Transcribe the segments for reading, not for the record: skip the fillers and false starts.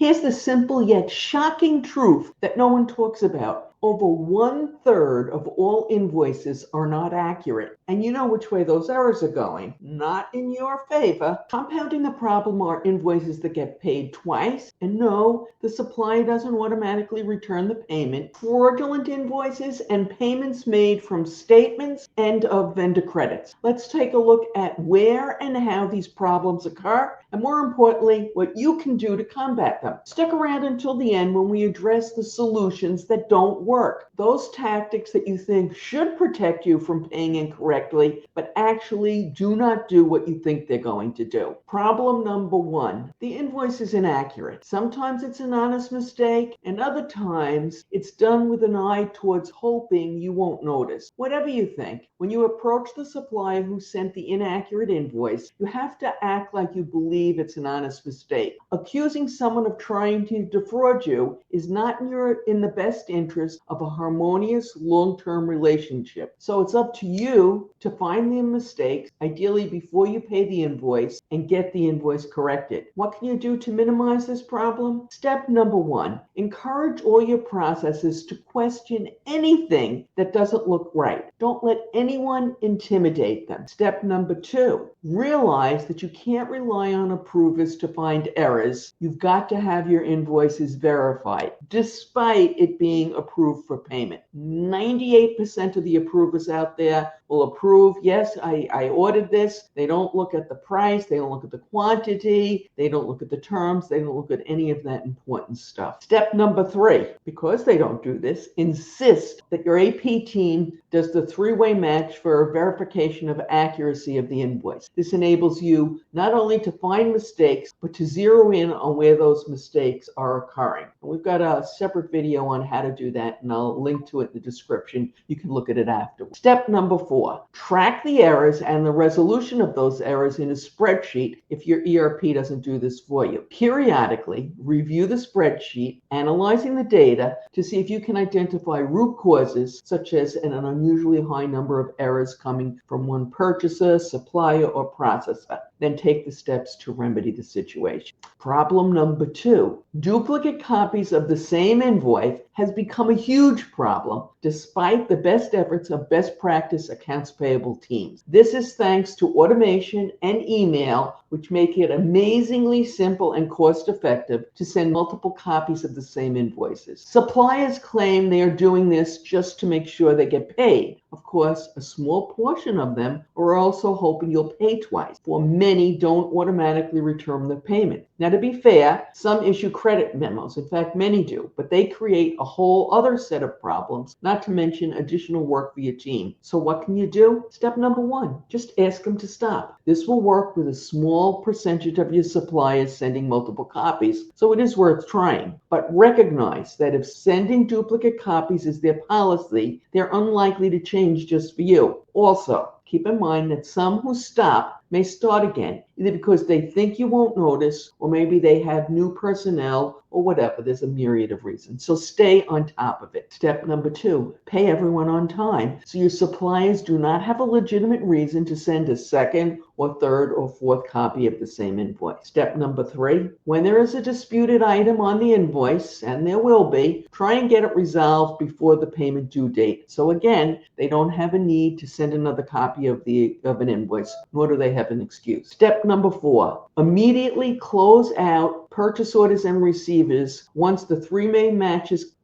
Here's the simple yet shocking truth that no one talks about. Over 1/3 of all invoices are not accurate. And you know which way those errors are going. Not in your favor. Compounding the problem are invoices that get paid twice. And no, the supplier doesn't automatically return the payment. Fraudulent invoices and payments made from statements and of vendor credits. Let's take a look at where and how these problems occur, and more importantly, what you can do to combat them. Stick around until the end when we address the solutions that don't work. Those tactics that you think should protect you from paying incorrectly, but actually do not do what you think they're going to do. Problem number one, the invoice is inaccurate. Sometimes it's an honest mistake, and other times it's done with an eye towards hoping you won't notice. Whatever you think, when you approach the supplier who sent the inaccurate invoice, you have to act like you believe it's an honest mistake. Accusing someone of trying to defraud you is not in the best interest of a harmonious long-term relationship. So it's up to you to find the mistakes, ideally before you pay the invoice, and get the invoice corrected. What can you do to minimize this problem? Step number one, encourage all your processes to question anything that doesn't look right. Don't let anyone intimidate them. Step number two, realize that you can't rely on approvers to find errors. You've got to have your invoices verified, despite it being approved for payment. 98% of the approvers out there will approve, yes, I ordered this. They don't look at the price, they don't look at the quantity, they don't look at the terms, they don't look at any of that important stuff. Step number three, because they don't do this, insist that your AP team does the three-way match for verification of accuracy of the invoice. This enables you not only to find mistakes, but to zero in on where those mistakes are occurring. And we've got a separate video on how to do that, and I'll link to it in the description. You can look at it afterwards. Step number four, track the errors and the resolution of those errors in a spreadsheet if your ERP doesn't do this for you. Periodically, review the spreadsheet, analyzing the data to see if you can identify root causes, such as an unusually high number of errors coming from one purchaser, supplier, or processor. Then take the steps to remedy the situation. Problem number two, duplicate copies of the same invoice has become a huge problem despite the best efforts of best practice accounts payable teams. This is thanks to automation and email, which make it amazingly simple and cost-effective to send multiple copies of the same invoices. Suppliers claim they are doing this just to make sure they get paid. Of course, a small portion of them are also hoping you'll pay twice, for many don't automatically return the payment. Now, to be fair, some issue credit memos. In fact, many do, but they create a whole other set of problems, not to mention additional work for your team. So what can you do? Step number one, just ask them to stop. This will work with a small percentage of your suppliers sending multiple copies, so it is worth trying. But recognize that if sending duplicate copies is their policy, they're unlikely to change just for you. Also, keep in mind that some who stop may start again, either because they think you won't notice, or maybe they have new personnel, or whatever. There's a myriad of reasons. So stay on top of it. Step number two, pay everyone on time, so your suppliers do not have a legitimate reason to send a second or third or fourth copy of the same invoice. Step number three, when there is a disputed item on the invoice, and there will be, try and get it resolved before the payment due date. So again, they don't have a need to send another copy of an invoice, nor do they have an excuse. Step number four, immediately close out purchase orders and receivers once the three-way match is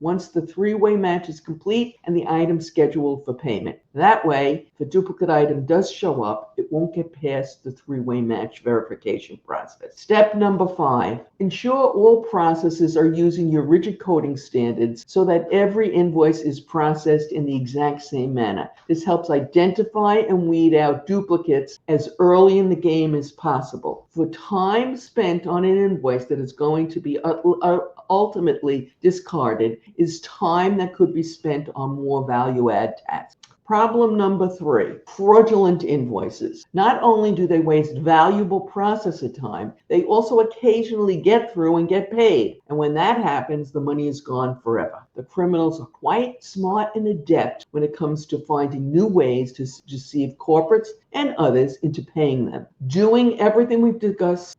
complete and the item scheduled for payment. That way, if a duplicate item does show up, it won't get past the three-way match verification process. Step number five, ensure all processes are using your rigid coding standards so that every invoice is processed in the exact same manner. This helps identify and weed out duplicates as early in the game as possible. For time spent on an invoice that is going to be ultimately discarded is time that could be spent on more value-add tasks. Problem number three, fraudulent invoices. Not only do they waste valuable processor time, they also occasionally get through and get paid. And when that happens, the money is gone forever. The criminals are quite smart and adept when it comes to finding new ways to deceive corporates and others into paying them. Doing everything we've discussed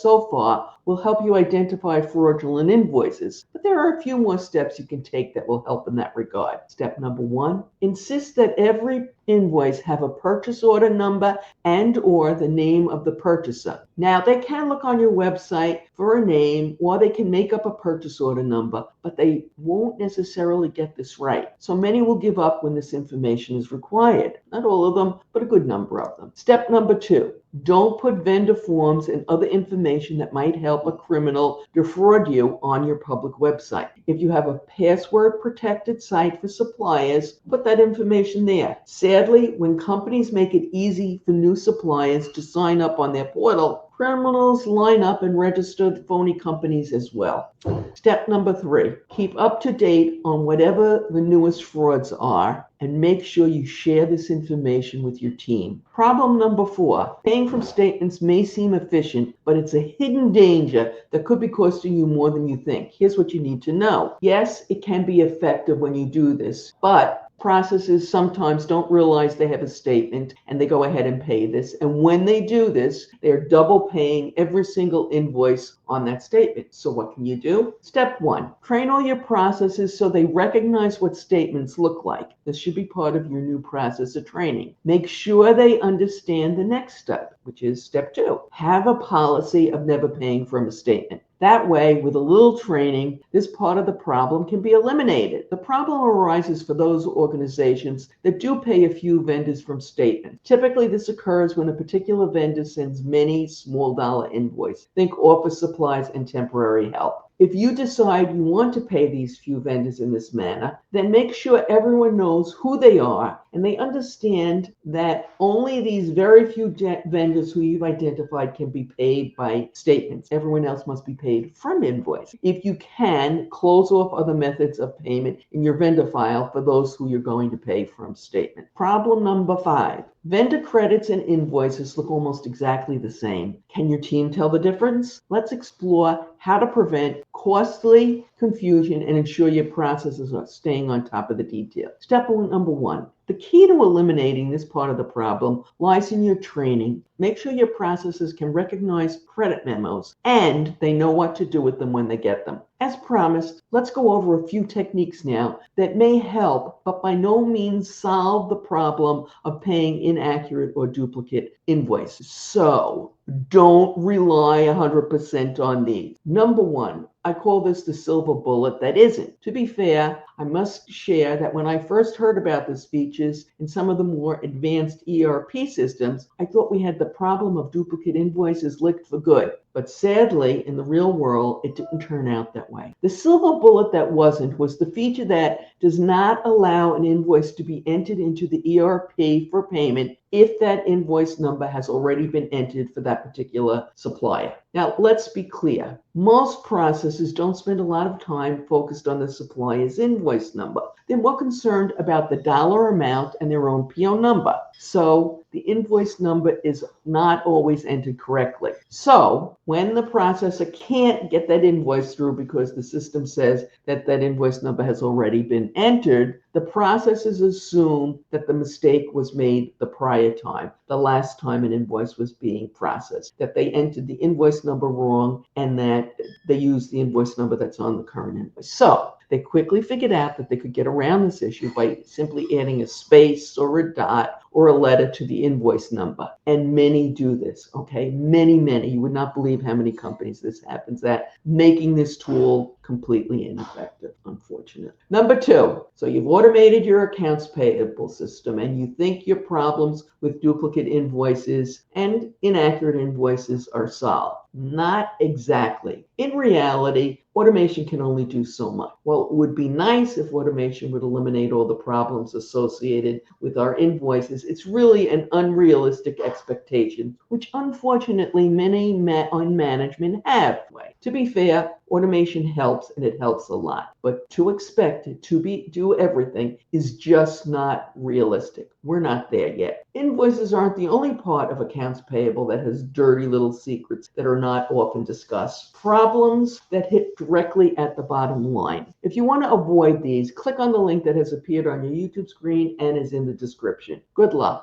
so far will help you identify fraudulent invoices, but there are a few more steps you can take that will help in that regard. Step number 1, insist that every invoice have a purchase order number and or the name of the purchaser. Now, they can look on your website for a name or they can make up a purchase order number, but they won't necessarily get this right. So many will give up when this information is required. Not all of them, but a good number of them. Step number 2, don't put vendor forms and other information that might help a criminal defraud you on your public website. If you have a password protected site for suppliers, put that information there. Sadly, when companies make it easy for new suppliers to sign up on their portal, criminals line up and register phony companies as well. Step number 3, keep up to date on whatever the newest frauds are and make sure you share this information with your team. Problem number 4, paying from statements may seem efficient, but it's a hidden danger that could be costing you more than you think. Here's what you need to know. Yes, it can be effective when you do this, but processes sometimes don't realize they have a statement and they go ahead and pay this. And when they do this, they're double paying every single invoice on that statement. So what can you do? Step 1, train all your processes so they recognize what statements look like. This should be part of your new process of training. Make sure they understand the next step, which is step 2. Have a policy of never paying from a statement. That way, with a little training, this part of the problem can be eliminated. The problem arises for those organizations that do pay a few vendors from statements. Typically, this occurs when a particular vendor sends many small dollar invoices. Think office supplies and temporary help. If you decide you want to pay these few vendors in this manner, then make sure everyone knows who they are and they understand that only these very few vendors who you've identified can be paid by statements. Everyone else must be paid from invoice. If you can, close off other methods of payment in your vendor file for those who you're going to pay from statement. Problem number 5. Vendor credits and invoices look almost exactly the same. Can your team tell the difference? Let's explore how to prevent costly confusion and ensure your processes are staying on top of the detail. Step number 1. The key to eliminating this part of the problem lies in your training. Make sure your processes can recognize credit memos and they know what to do with them when they get them. As promised, let's go over a few techniques now that may help, but by no means solve the problem of paying inaccurate or duplicate invoices. So don't rely 100% on these. Number 1, I call this the silver bullet that isn't. To be fair, I must share that when I first heard about these features in some of the more advanced ERP systems, I thought we had the problem of duplicate invoices licked for good. But sadly, in the real world, it didn't turn out that way. The silver bullet that wasn't was the feature that does not allow an invoice to be entered into the ERP for payment if that invoice number has already been entered for that particular supplier. Now, let's be clear. Most processes don't spend a lot of time focused on the supplier's invoice number. They're more concerned about the dollar amount and their own PO number. So the invoice number is not always entered correctly. So when the processor can't get that invoice through because the system says that that invoice number has already been entered, the processors assume that the mistake was made the prior time, the last time an invoice was being processed, that they entered the invoice number wrong and that they used the invoice number that's on the current invoice. So they quickly figured out that they could get around this issue by simply adding a space or a dot or a letter to the invoice number. And many do this, okay? Many. You would not believe how many companies this happens at, making this tool completely ineffective, unfortunately. Number 2, so you've automated your accounts payable system and you think your problems with duplicate invoices and inaccurate invoices are solved. Not exactly. In reality, automation can only do so much. Well, it would be nice if automation would eliminate all the problems associated with our invoices. It's really an unrealistic expectation, which unfortunately many on management have. To be fair, automation helps and it helps a lot, but to expect it to do everything is just not realistic. We're not there yet. Invoices aren't the only part of accounts payable that has dirty little secrets that are not often discussed. Problems that hit directly at the bottom line. If you want to avoid these, click on the link that has appeared on your YouTube screen and is in the description. Good luck.